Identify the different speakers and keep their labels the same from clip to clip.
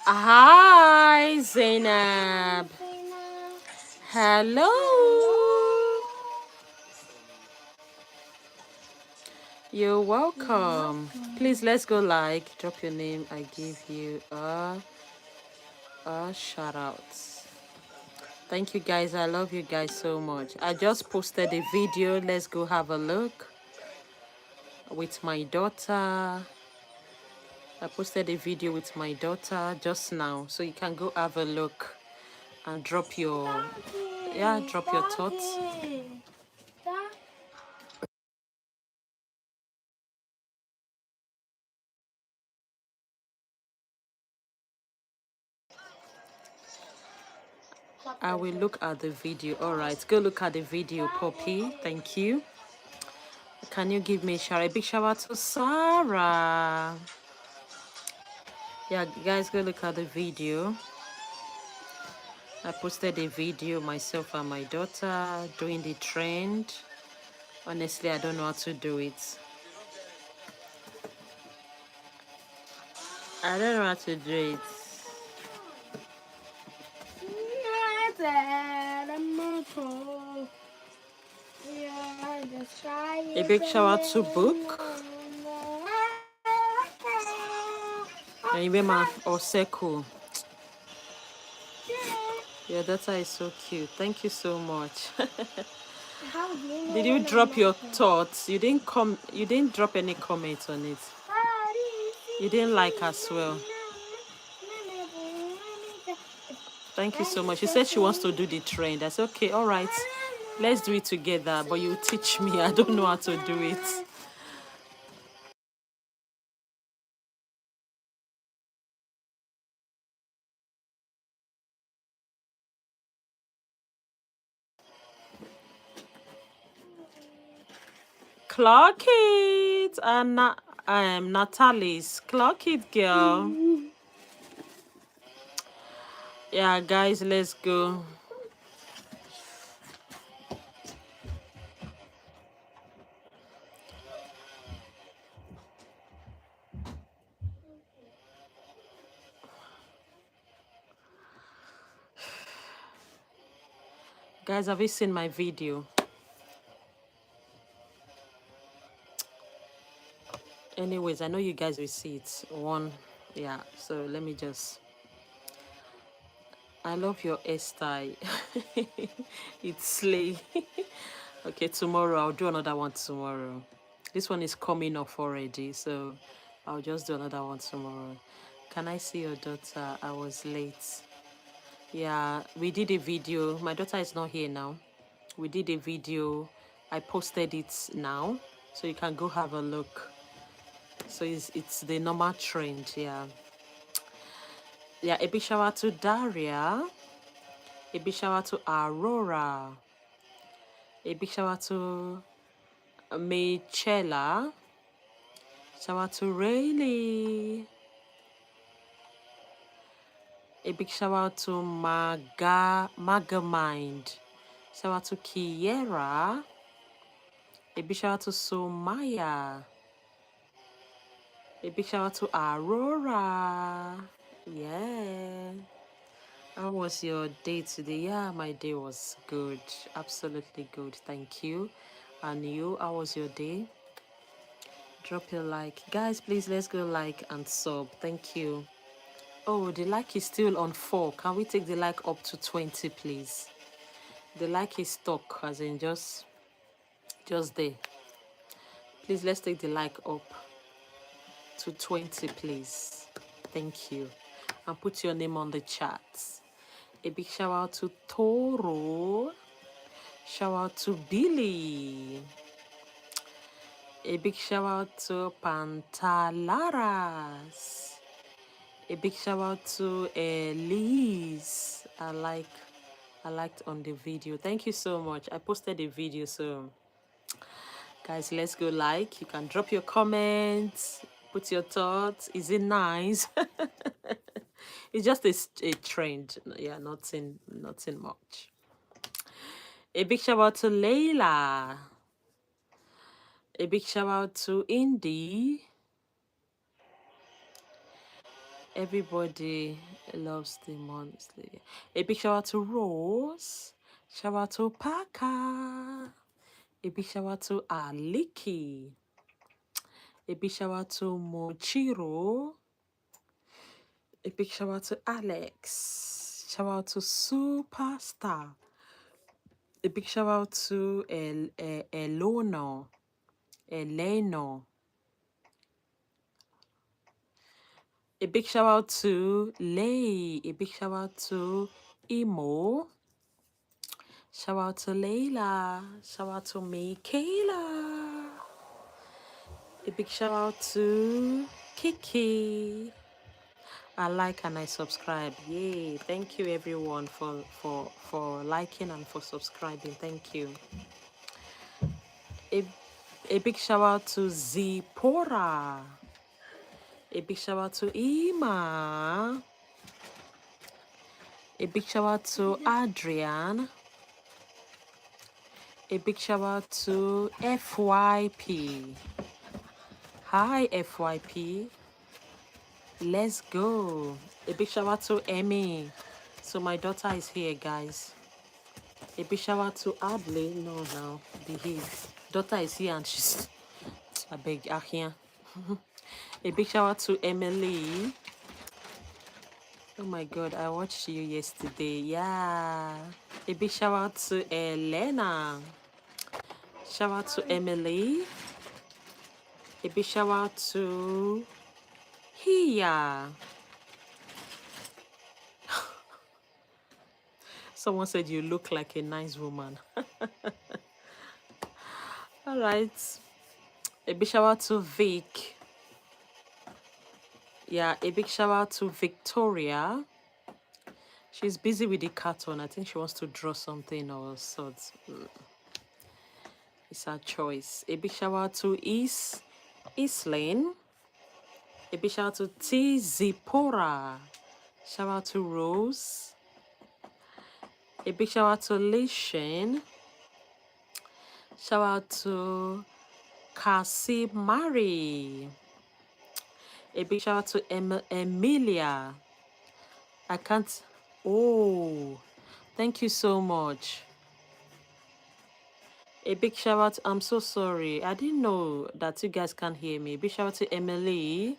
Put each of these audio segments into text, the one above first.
Speaker 1: Hi, Zainab. Hello. You're welcome. Please, let's go like, drop your name. I give you a shout out. Thank you guys. I love you guys so much. I just posted a video. Let's go have a look with my daughter. I posted a video with my daughter just now, so you can go have a look and drop your thoughts. I will look at the video. All right, go look at the video, Poppy. Thank you. Can you give me a shout? A big shout out to Sarah. Yeah, guys, go look at the video. I posted a video, myself and my daughter doing the trend. Honestly, I don't know how to do it. I don't know how to do it. A big shout out to Book. Ibema Oseko. Your daughter is so cute. Thank you so much. Did you drop your thoughts? You didn't drop any comments on it. You didn't like as well. Thank you so much. She said she wants to do the trend. I said, okay, all right. Let's do it together. But you teach me. I don't know how to do it. Clock it. And Natalie's. Clock it, girl. Yeah, guys, let's go. Guys, have you seen my video? Anyways, I know you guys will see it. Yeah, so let me just... I love your hairstyle. It's slay. Okay, tomorrow I'll do another one tomorrow. This one is coming off already, so I'll just do another one tomorrow. Can I see your daughter? I was late. Yeah, we did a video. My daughter is not here now. We did a video. I posted it now, so you can go have a look. So it's the normal trend. Yeah, a big shout out to Daria. A big shout out to Aurora. A big shout out to Michela. Shout out to Rayleigh. A big shout out to Magamind. Shout out to Kiera. A big shout out to Somaya. A big shout out to Aurora. Yeah. How was your day today? Yeah, my day was good. Absolutely good. Thank you. And you, how was your day? Drop your like. Guys, please, let's go like and sub. Thank you. Oh, the like is still on 4. Can we take the like up to 20, please? The like is stuck, as in just there. Please, let's take the like up to 20, please. Thank you. And put your name on the chat. A big shout out to Toro. Shout out to Billy. A big shout out to Pantalaras. A big shout out to Elise. I liked on the video. Thank you so much. I posted a video, so guys, let's go like. You can drop your comments, put your thoughts. Is it nice? It's just a trend. Yeah, nothing much. A big shout out to Layla. A big shout out to Indy. Everybody loves the monthly. A big shout out to Rose. Shout out to Paka. A big shout out to Aliki. A big shout out to Mochiro. A big shout out to Alex. Shout out to Superstar. A big shout out to Eleno. Eleno. A big shout out to Lay. A big shout out to Imo. Shout out to Layla. Shout out to Michaela. A big shout out to Kiki. I like and I subscribe. Yay. Thank you everyone for liking and for subscribing. Thank you. A big shout out to Zipora. A big shout out to Ima. A big shout out to Adrian. A big shout out to FYP. Hi FYP. Let's go. A big shout out to Emmy. So my daughter is here, guys. A big shout out to Adley. No, behave. Daughter is here and she's I beg Ahia. A big shout out to Emily. Oh my god, I watched you yesterday. Yeah. A big shout out to Elena. Shout out to Emily. A big shout out to Hia. Someone said you look like a nice woman. All right. A big shout out to Vic. Yeah, a big shout out to Victoria. She's busy with the cartoon. I think she wants to draw something or sorts. It's her choice. A big shout out to Islane. A big shout out to T Zipora. Shout out to Rose. A big shout out to Lishan. Shout out to Kasi Mari. A big shout out to Emilia. I can't. Oh, thank you so much. A big shout out. I'm so sorry. I didn't know that you guys can't hear me. A big shout out to Emily.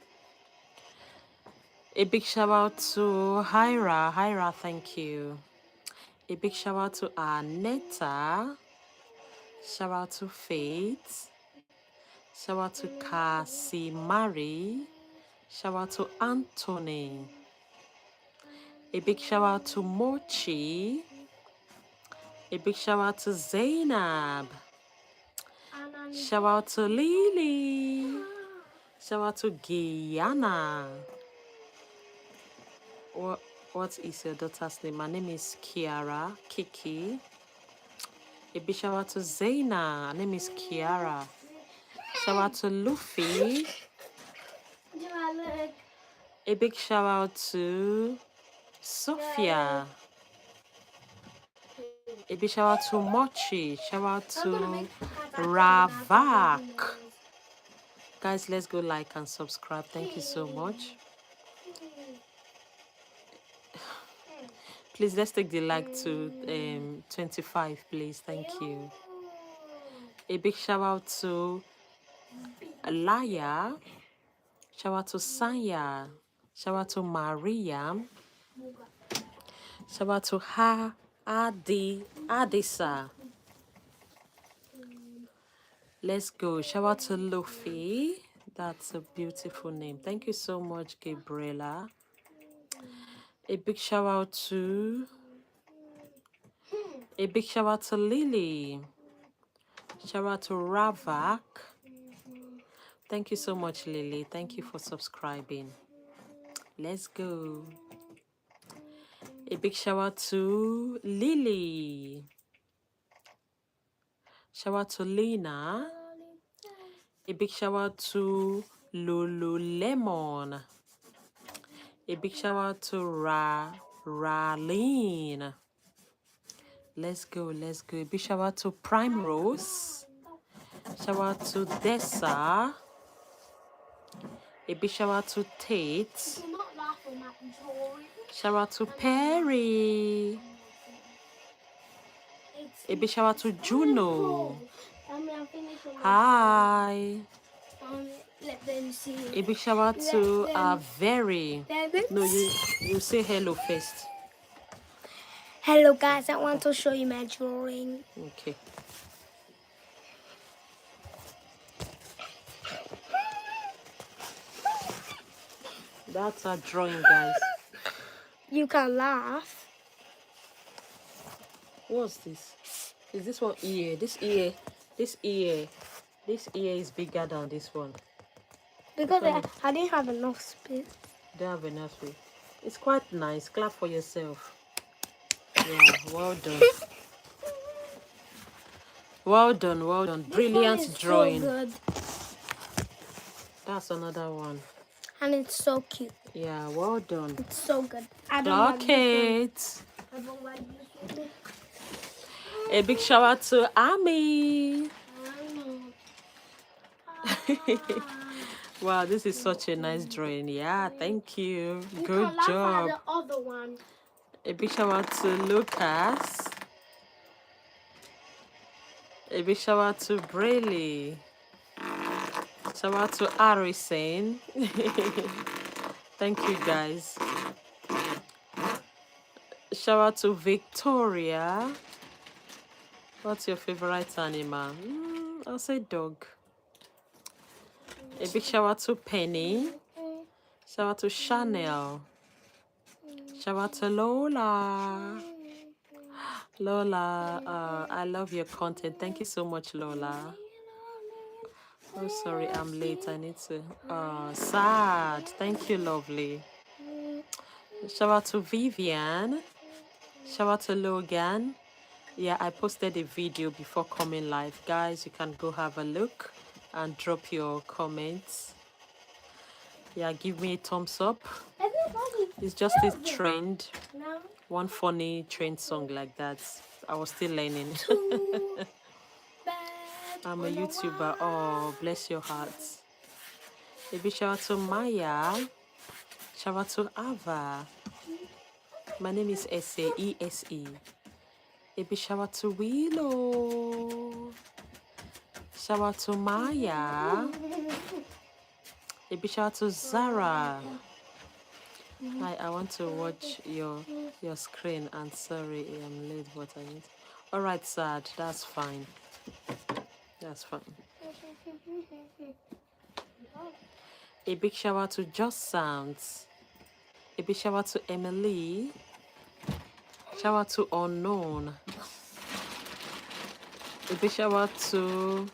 Speaker 1: A big shout out to Hyra. Hyra, thank you. A big shout out to Aneta. Shout out to Faith. Shout out to Kasi Mari. Shout out to Anthony. A big shout out to Mochi. A big shout out to Zainab. Shout out to Lily. Shout out to Guyana. What is your daughter's name? My name is Kiara, Kiki. A big shout out to Zaina. Her name is Kiara. Shout out to Luffy. A big shout out to Sophia. A big shout out to Mochi. Shout out to Ravak. Guys, let's go like and subscribe. Thank you so much. Please, let's take the like to 25, please. Thank you. A big shout out to Laya. Shout out to Sanya. Shout out to Maria. Shout out to Adisa. Let's go. Shout out to Luffy. That's a beautiful name. Thank you so much, Gabriela. A big shout out to Lily. Shout out to Ravak. Thank you so much, Lily. Thank you for subscribing. Let's go. A big shout out to Lily. Shout out to Lena. A big shout out to Lululemon. A big shout out to Raleen. Let's go. A big shout out to Prime Rose. Shout out to Dessa. A big shout out to Tate. Shout out to Perry. A big shout out to Juno. Hi.
Speaker 2: Let them see.
Speaker 1: A big shout out to Very. No, you say hello first.
Speaker 2: Hello guys, I want to show you my drawing.
Speaker 1: Okay. That's our drawing, guys.
Speaker 2: You can laugh.
Speaker 1: What's this? Is this one ear? This ear is bigger than this one.
Speaker 2: Because I didn't have enough space.
Speaker 1: Don't have enough space. It's quite nice. Clap for yourself. Yeah, well done. Well done, well done. Brilliant drawing.
Speaker 2: So good.
Speaker 1: That's another one.
Speaker 2: And it's so cute.
Speaker 1: Yeah, well done.
Speaker 2: It's so good. I don't
Speaker 1: Clock
Speaker 2: like
Speaker 1: it.
Speaker 2: this one. I don't like this one.
Speaker 1: A big shout out to Ami. Wow, this is such a nice drawing. Yeah, thank you. Good job.
Speaker 2: The other one.
Speaker 1: A big shout out to Lucas. A big shout out to Brayley. Shout out to Harrison. Thank you, guys. Shout out to Victoria. What's your favorite animal? I'll say dog. A big shout out to Penny. Shout out to Chanel. Shout out to Lola. Lola, I love your content. Thank you so much, Lola. Oh, sorry, I'm late. I need to. Sad. Thank you, lovely. Shout out to Vivian. Shout out to Logan. Yeah, I posted a video before coming live. Guys, you can go have a look and drop your comments. Yeah, give me a thumbs up. It's just a trend. One funny trend song like that. I was still learning. I'm a YouTuber. Oh, bless your hearts. A big shout out to Maya. Shout out to Ava. My name is Ese, E-S-E. A big shout out to Willow. Shout out to Maya. A big shout out to Zara. Hi, I want to watch your screen, and sorry I'm late, but I need. All right, Sad, that's fine. That's fine. A big shout out to Just Sounds. A big shout out to Emily. Shout out to Unknown. A big shout out to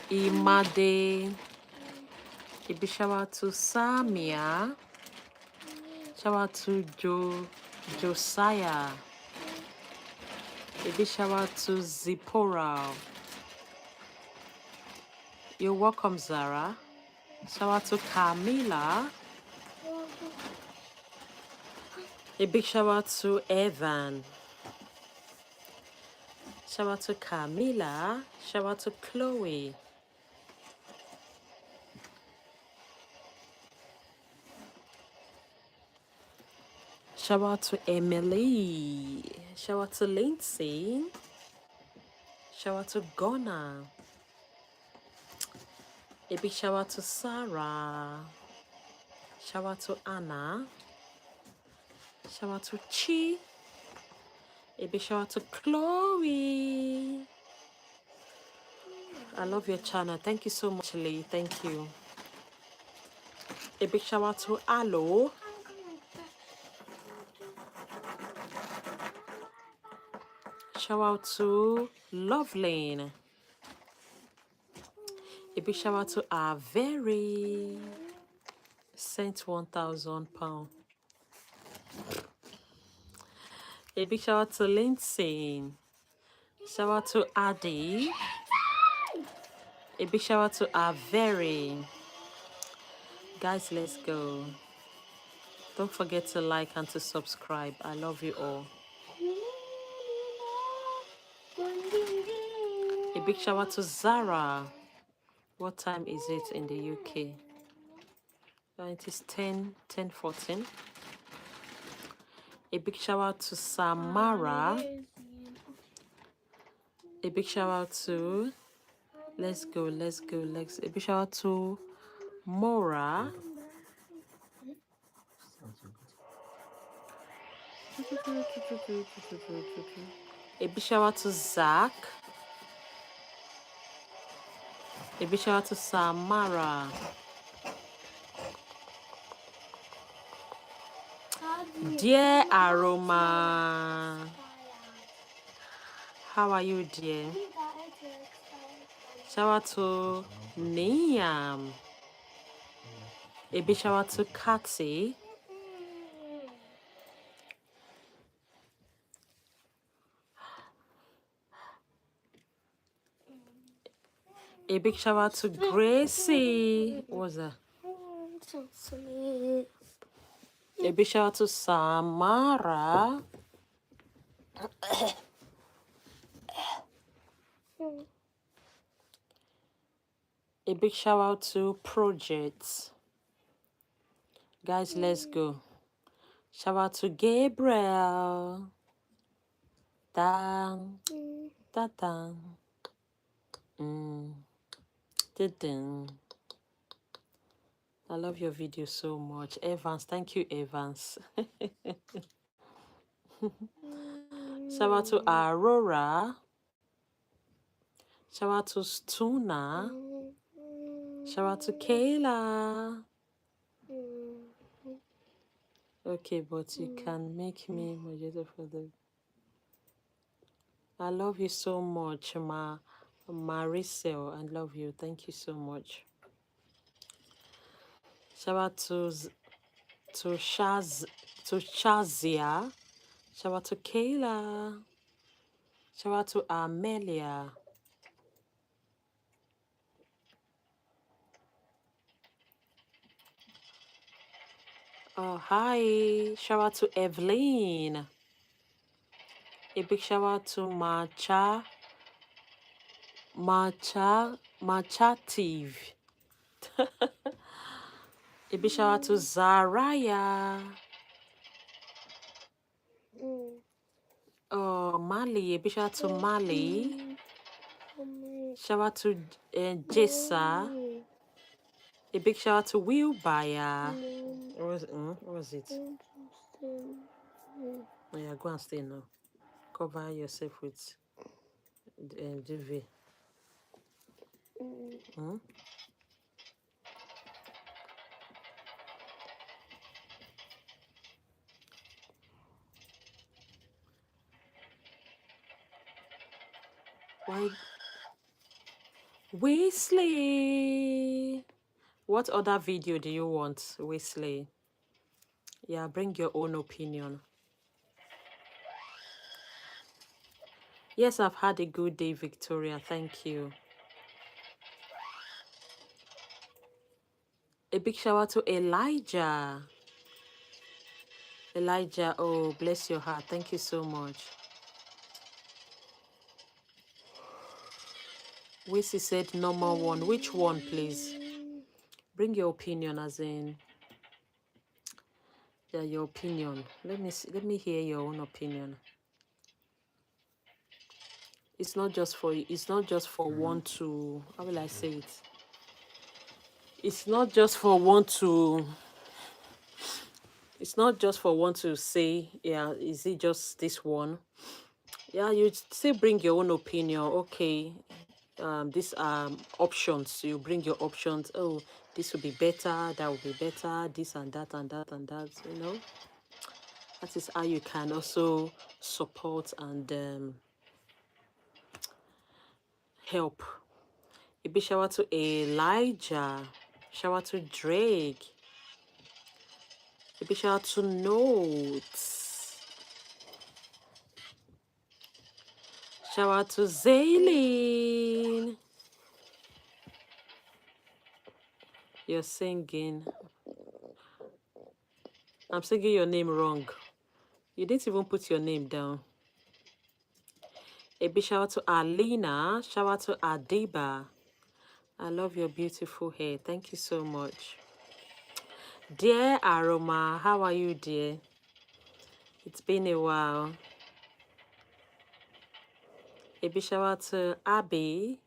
Speaker 1: Imade. A big shout out to Samia. Shout out to Josiah. A big shout out to Zipporah. You're welcome, Zara. Shout out to Camila. A big shout out to Evan. Shout out to Camila. Shout out to Chloe. Shout out to Emily. Shout out to Lindsay. Shout out to Gona. A big shout out to Sarah. Shout out to Anna. Shout out to Chi. A big shout out to Chloe. I love your channel. Thank you so much, Lee. Thank you. A big shout out to Alo. Shout out to Loveline. A big shout out to our very sent £1,000. A big shout out to Lindsay. Shout out to Addy. A big shout out to our very. Guys, let's go. Don't forget to like and to subscribe. I love you all. A big shout out to Zara. What time is it in the UK? It is 10:14. A big shout out to Samara. A big shout out to, let's go. A big shout out to Mora. A big shout out to Zach. A big shout out to Samara. Dear Aroma. How are you, dear? Shout out to Niam. A big shout out to Kathy. A big shout out to Gracie. What was that? A big shout out to Samara. A big shout out to Projects. Guys, let's go. Shout out to Gabriel. Dang. Da-dang. Da-dang. I love your video so much. Evans, thank you, Evans. Shout out to Aurora. Shout out to Stuna. Shout out to Kayla. Okay, but you can make me moderator for the... I love you so much, Marisol. I love you. Thank you so much. Shout out to Shazia. Shout out to Kayla. Shout out to Amelia. Oh, hi. Shout out to Evelyn. A big shout out to Machative. A big shout out to Zaraya. Oh, Mali. A big shout out to Mali. Shout out to Jessa. A big shout out to Wilbaya. What was it? Oh, yeah, go and stay now. Cover yourself with duvet. Why? Weasley. What other video do you want, Weasley? Yeah, bring your own opinion. Yes, I've had a good day, Victoria. Thank you. A big shout out to Elijah. Elijah, oh, bless your heart. Thank you so much. Weasley said number one. Which one, please? Bring your opinion, as in... Yeah, your opinion. Let me hear your own opinion. It's not just for one to, how will I say it? It's not just for one to say, yeah, is it just this one? Yeah, you still bring your own opinion. Okay, these are options. You bring your options. Oh, this will be better, that will be better, this and that and that and that, you know. That is how you can also support and help. A big shout out to Elijah. Shout out to Drake. A big shout out to Notes. Shout out to Zaylin. You're singing. I'm singing your name wrong. You didn't even put your name down. A big shout out to Alina. Shout out to Adiba. I love your beautiful hair. Thank you so much. Dear Aroma, how are you, dear? It's been a while. A big shout out to Abby.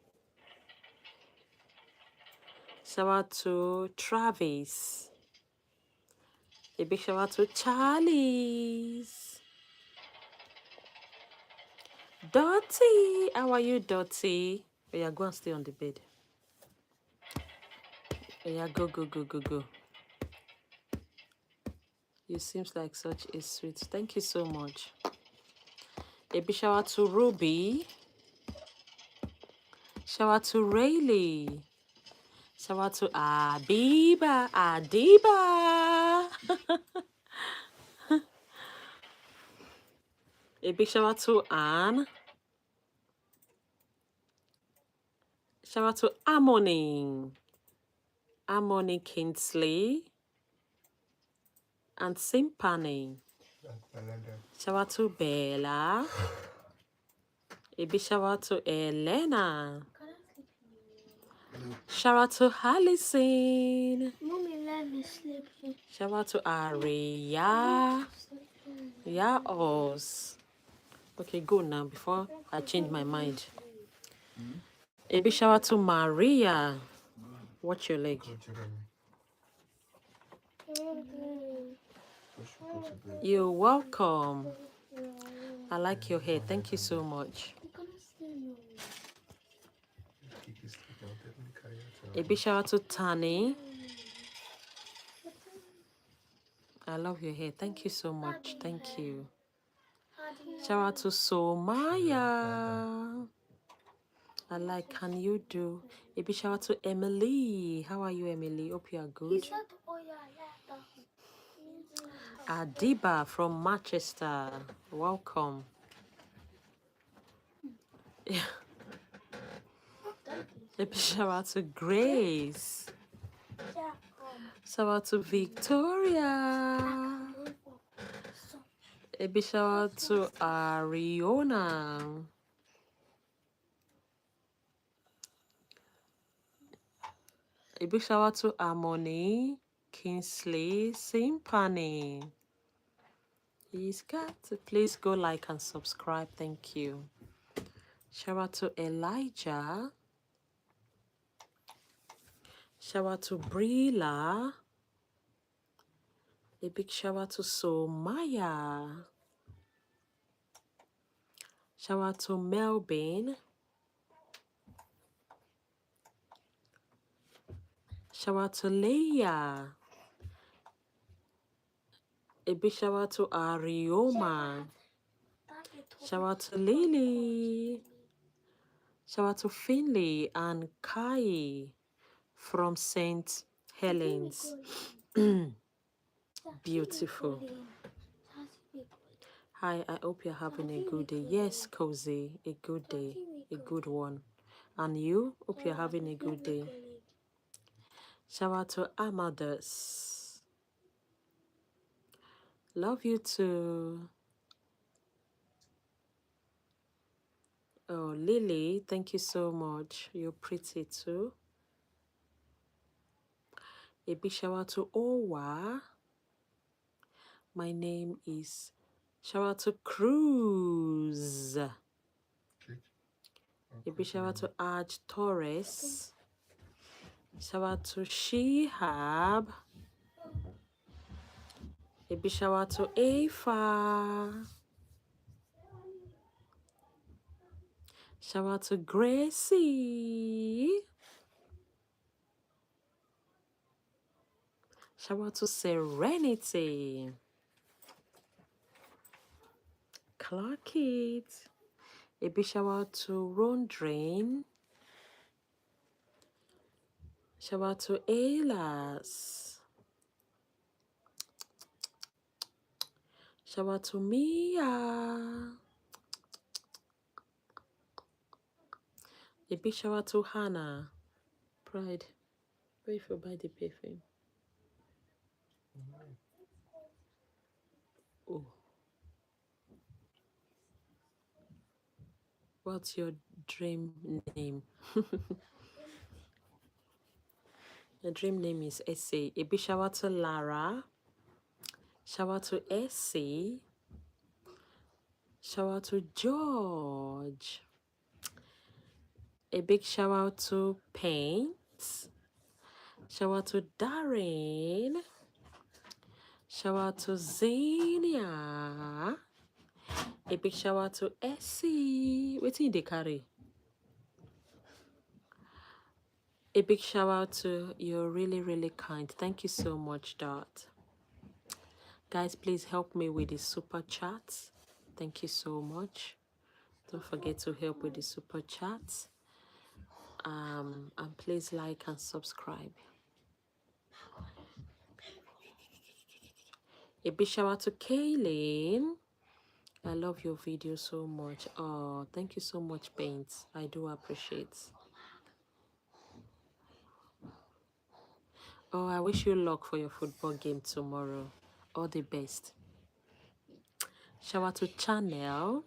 Speaker 1: Shout out to Travis. A big shout out to Charlie's. Dottie. How are you, Dottie? Oh, yeah, go and stay on the bed. Oh, yeah, go. You seems like such a sweet. Thank you so much. A big shout out to Ruby. Shout out to Rayleigh. Shout out to Adiba. A big shout out to Anne. Shout out to Harmony Kingsley. And Simpani. Shout out to Bella. A big shout out to Elena. Shout out to Allison.
Speaker 2: Mommy, let me sleep.
Speaker 1: Shout out to Aria. Yeah, us. Okay, go now before I change my mind. A big shout out to Maria. Watch your leg. You're welcome. I like your hair. Thank you so much. A big shout out to Tani. I love your hair. Thank you so much. Thank you. Shout out to Somaya. I like, can you do? A big shout out to Emily. How are you, Emily? Hope you are good. Adiba from Manchester. Welcome. A big shout out to Grace. Shout out to Victoria. A big shout out to Ariona. A big shout out to Harmony Kingsley Simpani. He's got to please go like and subscribe. Thank you. Shout out to Elijah. Shout out to Brila. A big shout out to Somaya. Shout out to Melbourne. Shout out to Leia. A big shout out to Arioma. Shout out to Lily. Shout out to Finley and Kai from St. Helens. Beautiful. Hi, I hope you're having a good day. Yes, Cozy, a good day, a good one. And you? Hope you're having a good day. Shout out to Amadeus. Love you too. Oh, Lily, thank you so much. You're pretty too. A big shout out to Owa. My name is. Shout out to Cruz. A big shout out to Arch Torres. Shout out to Shihab. A big shout out to Afa. Shout out to Gracie. Shout out to Serenity. Clark it. A big shout out to Rondrain. Shout out to Elas. Shout out to Mia. A big shout out to Hannah. Pride. Pray for buy the perfume. Oh. What's your dream name? Your dream name is Essie. A big shout out to Lara. Shout out to Essie. Shout out to George. A big shout out to Paint. Shout out to Darren. Shout out to Xenia. A big shout out to Essie. Waiting they carry. A big shout out to you're really, really kind. Thank you so much, Dot. Guys, please help me with the super chats. Thank you so much. Don't forget to help with the super chats. And please like and subscribe. A big shout out to Kaylin. I love your video so much. Oh, thank you so much, Paint. I do appreciate. Oh, I wish you luck for your football game tomorrow. All the best. Shout out to Chanel.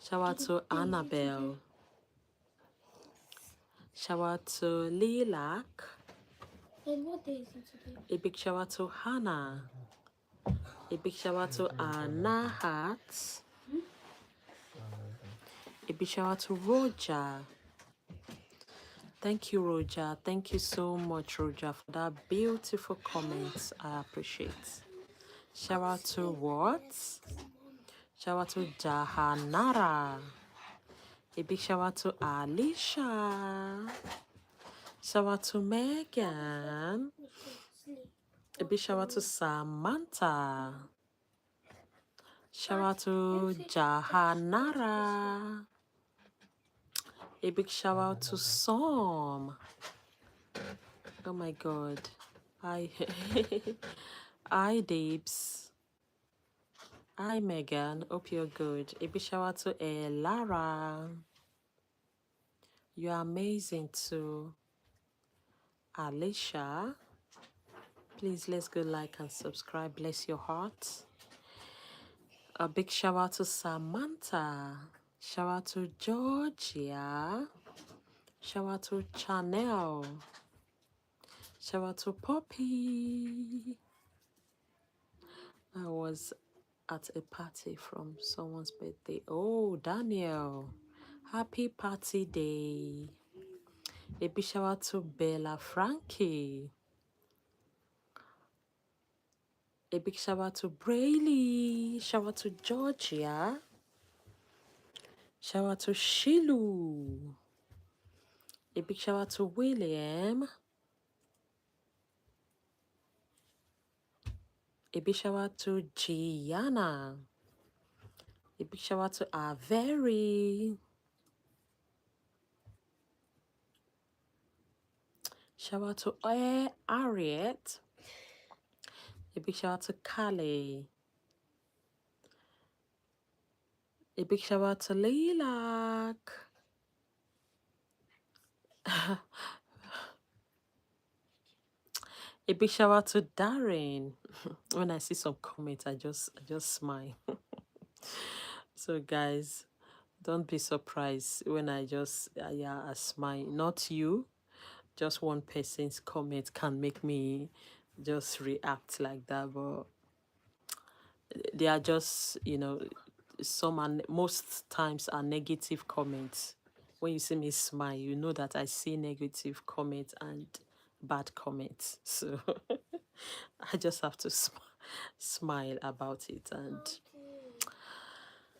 Speaker 1: Shout out to Annabelle. Shout out to Lilac.
Speaker 2: And what day is it today?
Speaker 1: A big shout out to Hannah. A big shout out to Anahat. A big shout out to Roger. Thank you, Roger. Thank you so much, Roger, for that beautiful comments. I appreciate. Shout out to what? Shout out to Jahanara. A big shout out to Alicia. Shout out to Megan. A big shout out to Samantha. Shout out to Jahanara. A big shout out to Som. Oh my God. Hi. Hi, Dabes. Hi, Megan. Hope you're good. A big shout out to Lara. You're amazing too. Alicia. Please let's go like and subscribe. Bless your heart. A big shout out to Samantha. Shout out to Georgia. Shout out to Chanel. Shout out to Poppy. I was at a party from someone's birthday. Oh, Daniel. Happy party day. A big shout out to Bella Frankie. A big shout out to Brayley. Shout out to Georgia. Shout out to Shilu. A big shout out to William. A big shout out to Gianna. A big shout out to Avery. Shout out to Harriet. A big shout out to Callie. A big shout out to Lilac. A big shout out to Darren. When I see some comments, I just smile. So guys, don't be surprised when I just I smile. Not you, just one person's comment can make me just react like that. But they are just, some are, most times are negative comments. When you see me smile, you know that I see negative comments and bad comments. So I just have to smile about it. And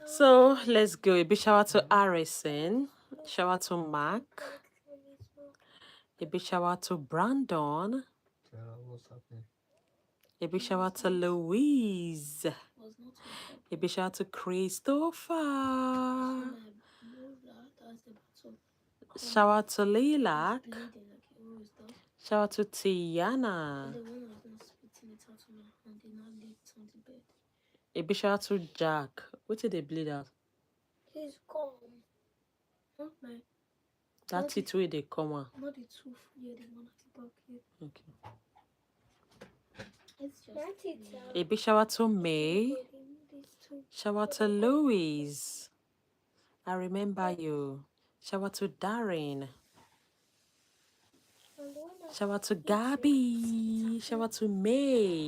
Speaker 1: so let's go. A big shout out to Harrison. Shout out to Mark. A big shout out to Brandon.
Speaker 3: What's happening?
Speaker 1: A big shout out to Louise. A big shout out to Christopher. Shout out to Lilac. Shout out to Tiana. A big shout out to Jack. What did they bleed out?
Speaker 2: He's calm. Not my.
Speaker 1: That's it where they come out.
Speaker 2: Not the tooth. Yeah, the one at the back here.
Speaker 1: Okay.
Speaker 2: It's just.
Speaker 1: A big shout out to May. Shout out to Louise. I remember you. Shout out to Darren. Shout out to Gabby. Shout out to May.